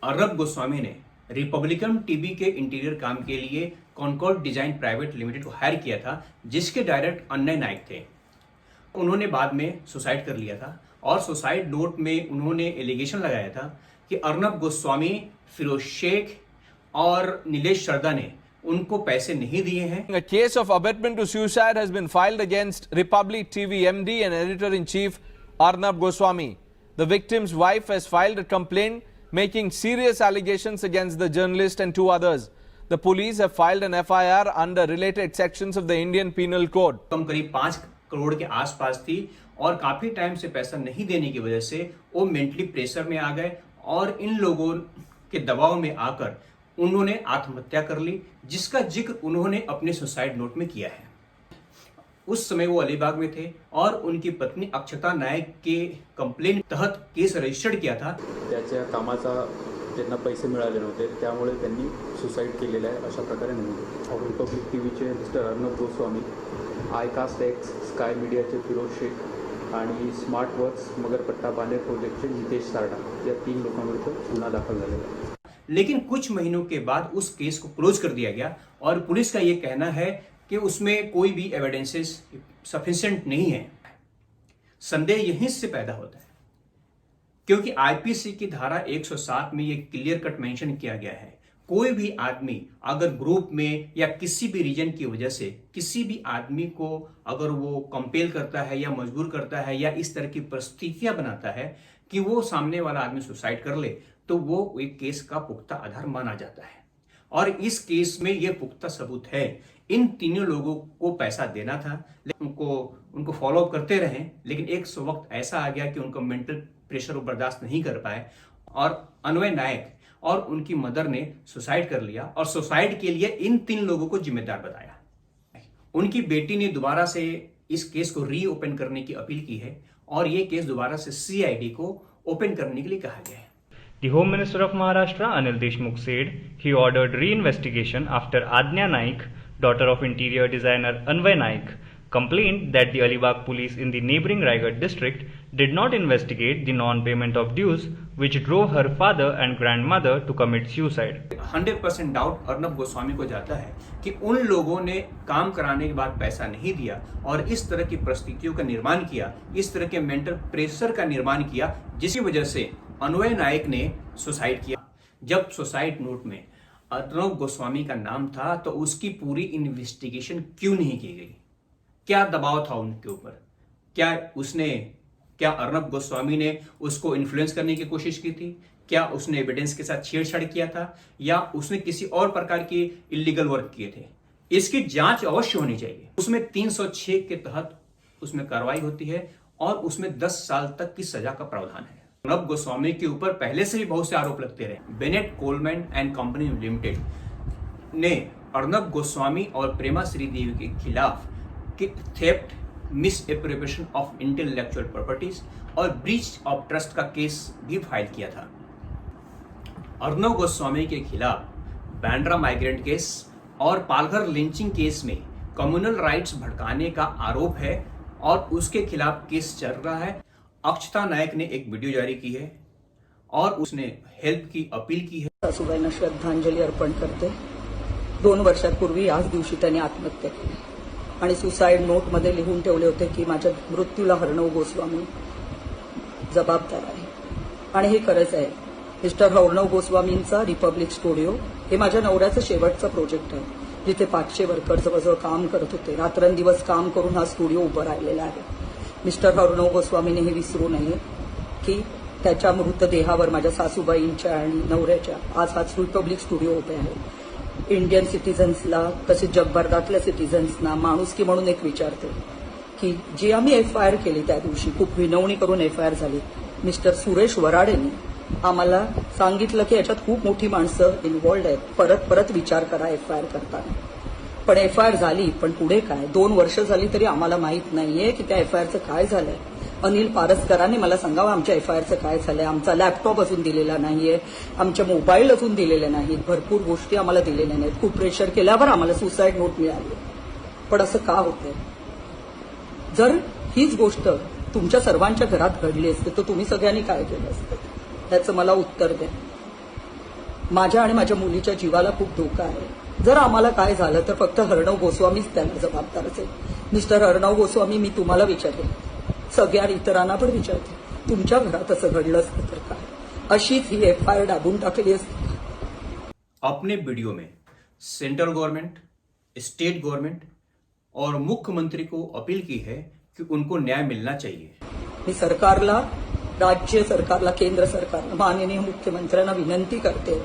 अर्नब गोस्वामी ने Republican TV के interior काम के लिए कॉनकॉर्ड डिजाइन प्राइवेट लिमिटेड को हायर किया था, जिसके डायरेक्टर अनय नायक थे। उन्होंने बाद में सुसाइड कर लिया था और सुसाइड नोट में उन्होंने एलिगेशन लगाया था कि अर्नब गोस्वामी, फिरोज शेख और नीलेश शर्दा ने उनको पैसे नहीं दिए हैं। A case of abetment to suicide has been filed against Republic TV MD and editor-in-chief Arnab Goswami. The victim's wife has filed a complaint making serious allegations against the journalist and two others. The police have filed an FIR under related sections of the Indian Penal Code. करीब 5 करोड़ के आसपास थी और काफी time से पैसा नहीं देने की वजह से वो मेंटली प्रेशर में आ गए और इन लोगों के दबाव में आकर उन्होंने आत्महत्या कर ली, जिसका जिक्र उन्होंने अपने सुसाइड नोट में किया है। उस समय वो अलीबाग में थे और उनकी पत्नी अक्षता नायक के कंप्लेंट तहत केस रजिस्टर्ड किया था। त्याच्या कामाचा त्यांना पैसे मिळाले नव्हते, त्यामुळे त्यांनी सुसाईड केलेलं आहे अशा प्रकारे नमूद आहे। रिपब्लिक टीव्हीचे मिस्टर अर्नब गोस्वामी, आयकास्ट एक्स, स्काय मीडियाचे फिरोज शेख आणि स्मार्ट वर्क्स मगरपट्टा बांधे प्रोजेक्टचे नितेश सारडा या 3 लोकांविरुद्ध गुन्हा दाखल झालेला आहे। लेकिन कुछ महीनों के बाद उस केस को क्लोज कर दिया गया और पुलिस का यह कहना है कि उसमें कोई भी एविडेंसेस सफिशिएंट नहीं है। संदेह यहीं से पैदा होता है क्योंकि आईपीसी की धारा 107 में यह क्लियर कट मेंशन किया गया है, कोई भी आदमी अगर ग्रुप में या किसी भी रीजन की वजह से किसी भी आदमी को अगर वो कंपेल करता है या मजबूर करता है या इस तरह की परिस्थितियां बनाता है कि वो सामने वाला आदमी सुसाइड कर ले, तो वो एक केस का पुख्ता आधार माना जाता है। और इस केस में यह पुख्ता सबूत है। इन तीनों लोगों को पैसा देना था, लेकिन उनको फॉलो अप करते रहे, लेकिन एक वक्त ऐसा आ गया कि उनका मेंटल प्रेशर वो बर्दाश्त नहीं कर पाए और अनय नायक और उनकी मदर ने सुसाइड कर लिया और सुसाइड के लिए इन 3 लोगों को जिम्मेदार बताया। उनकी बेटी ने दोबारा से इस केस को रीओपन करने की अपील की है और ये केस दोबारा से सीआईडी को ओपन करने के लिए कहा गया है। The Home Minister of Maharashtra, Anil Deshmukh, said he ordered reinvestigation after Adnya Naik, daughter of interior designer Anvay Naik, complained that the Alibag police in the neighbouring Raigad district did not investigate the non-payment of dues, which drove her father and grandmother to commit suicide. 100% doubt Arnab Goswami को जाता है कि उन लोगों ने काम कराने के बाद पैसा नहीं दिया और इस तरह की परिस्थितियों का निर्माण किया, इस तरह के मेंटल प्रेशर का निर्माण किया, जिसकी वजह से अनय नायक ने सुसाइड किया। जब सुसाइड नोट में अर्नब गोस्वामी का नाम था तो उसकी पूरी इन्वेस्टिगेशन क्यों नहीं की गई? क्या दबाव था उनके ऊपर? क्या अर्नब गोस्वामी ने उसको इन्फ्लुएंस करने की कोशिश की थी? क्या उसने एविडेंस के साथ छेड़छाड़ किया था या उसने किसी और प्रकार के इलीगल वर्क किए थे? इसकी जांच अवश्य होनी चाहिए। उसमें 306 के तहत उसमें कार्रवाई होती है और उसमें 10 साल तक की सजा का प्रावधान है। अर्नब गोस्वामी के ऊपर पहले से ही बहुत से आरोप लगते रहे। Bennett Coleman and company limited ने अर्नब गोस्वामी और प्रेमा श्रीदेवी के खिलाफ theft, misappropriation of intellectual properties और ब्रीच ऑफ ट्रस्ट का केस भी फाइल किया था। अर्नब गोस्वामी के खिलाफ बांद्रा माइग्रेंट केस और पालघर लिंचिंग केस में कम्युनल राइट्स भड़काने का आरोप है और उसके खिलाफ केस चल रहा है। अक्षता नायक ने एक वीडियो जारी की है और उसने हेल्प की अपील की है। सासूबाईंना श्रद्धांजली अर्पण करते। 2 वर्षांपूर्वी याच दिवशी त्यांनी आत्महत्या केली आणि सुसाईड नोटमध्ये लिहून ठेवले होते की माझ्या मृत्यूला अर्नब गोस्वामी जबाबदार आहे आणि हे खरंच आहे। मिस्टर अर्नब गोस्वामींचा रिपब्लिक स्टुडिओ हे माझ्या नवऱ्याचं शेवटचं प्रोजेक्ट आहे, जिथे 500 वर्कर जवळजवळ काम करत होते। रात्रंदिवस काम करून हा स्टुडिओ उभा राहिलेला आहे। मिस्टर अर्नब गोस्वामीने हे विसरू नये की त्याच्या मृतदेहावर माझ्या सासूबाईंच्या आणि नवऱ्याच्या आज हा रिपब्लिक स्टुडिओ उभे आहे। इंडियन सिटीजन्सला तसेच जगभरातल्या सिटीजन्सना माणुसकी म्हणून एक विचारते की जी आम्ही एफआयआर केली त्या दिवशी खूप विनवणी करून एफआयआर झाली। मिस्टर सुरेश वराडेंनी आम्हाला सांगितलं की याच्यात खूप मोठी माणसं इन्व्हॉल्ड आहेत, परत विचार करा एफआयआर करताना। पण एफआयआर झाली, पण पुढे काय? 2 वर्ष झाली तरी आम्हाला माहित नाहीये की त्या एफआयआरचं काय झालंय। अनिल पारसकरांनी मला सांगावं आमच्या एफआयआरचं काय झालंय। आमचा लॅपटॉप अजून दिलेला नाहीये, आमचे मोबाईल अजून दिलेले नाहीत, भरपूर गोष्टी आम्हाला दिलेल्या नाहीत। खूप प्रेशर केल्यावर आम्हाला सुसाईड नोट मिळाली, पण असं का होतंय? जर हीच गोष्ट तुमच्या सर्वांच्या घरात घडली असते तर तुम्ही सगळ्यांनी काय केलं असतं? त्याचं मला उत्तर द्या। माझ्या आणि माझ्या मुलीच्या जीवाला खूप धोका आहे. जर आम्हाला काय झालं तर फक्त अर्णव गोस्वामीच त्याला जबाबदार असेल. मिस्टर अर्णव गोस्वामी, मी तुम्हाला विचारेन, सगळ्या इतरांना पण विचारते, तुमच्या घरात असं घडलं असतं तर काय? अशीच ही FIR दाबून टाकली असती. अपने वीडियो में सेंट्रल गवर्नमेंट, स्टेट गवर्नमेंट और मुख्यमंत्री को अपील की है कि उनको न्याय मिलना चाहिए. मी सरकारला, राज्य सरकारला, केंद्र सरकारला, माननीय मुख्यमंत्र्यांना विनंती करते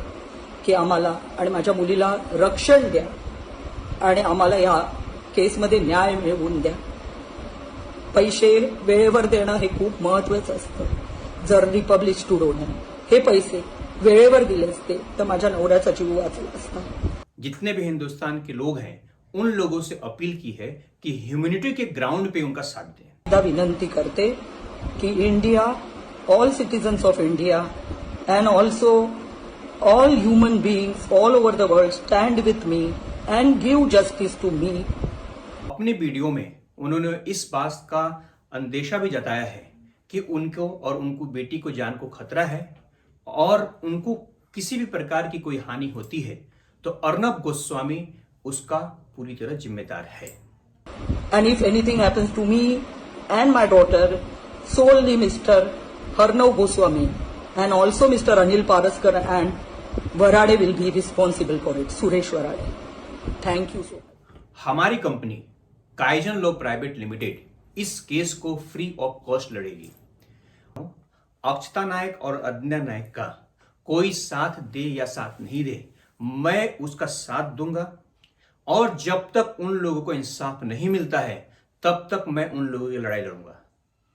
की आम्हाला आणि माझ्या मुलीला रक्षण द्या आणि आम्हाला या केसमध्ये न्याय मिळवून द्या. पैसे वेळेवर देणं हे खूप महत्वाचं असतं. जर रिपब्लिक स्टुडिओने हे पैसे वेळेवर दिले असते तर माझ्या नवऱ्याचा जीव वाचला असता. जितने भी हिंदुस्तान के लोग हैं उन लोगों से अपील की है कि ह्यूमैनिटी के ग्राउंड पे उनका साथ दें. एकदा विनंती करते की India, all citizens of India and also all human beings all over the world stand with me and give justice to me. अपने वीडियो में उन्होंने इस बात का अंदेशा भी जताया है कि उनको और उनको बेटी को जान को खतरा है और उनको किसी भी प्रकार की कोई हानि होती है तो अर्नब गोस्वामी उसका पूरी तरह जिम्मेदार है. And if anything happens to me and my daughter, solely Mr. Arnav Goswami and also Mr. Anil Paraskar and Varade will be responsible for it. Suresh Varade. Thank you so much. हमारी company kaizen law private limited इस case को free of cost लड़ेगी. अक्षता नायक और अदन्या नायक का कोई साथ दे या साथ नहीं दे, मैं उसका साथ दूंगा और जब तक उन लोगों को इंसाफ नहीं मिलता है तब तक मैं उन लोगों की लड़ाई लड़ूंगा.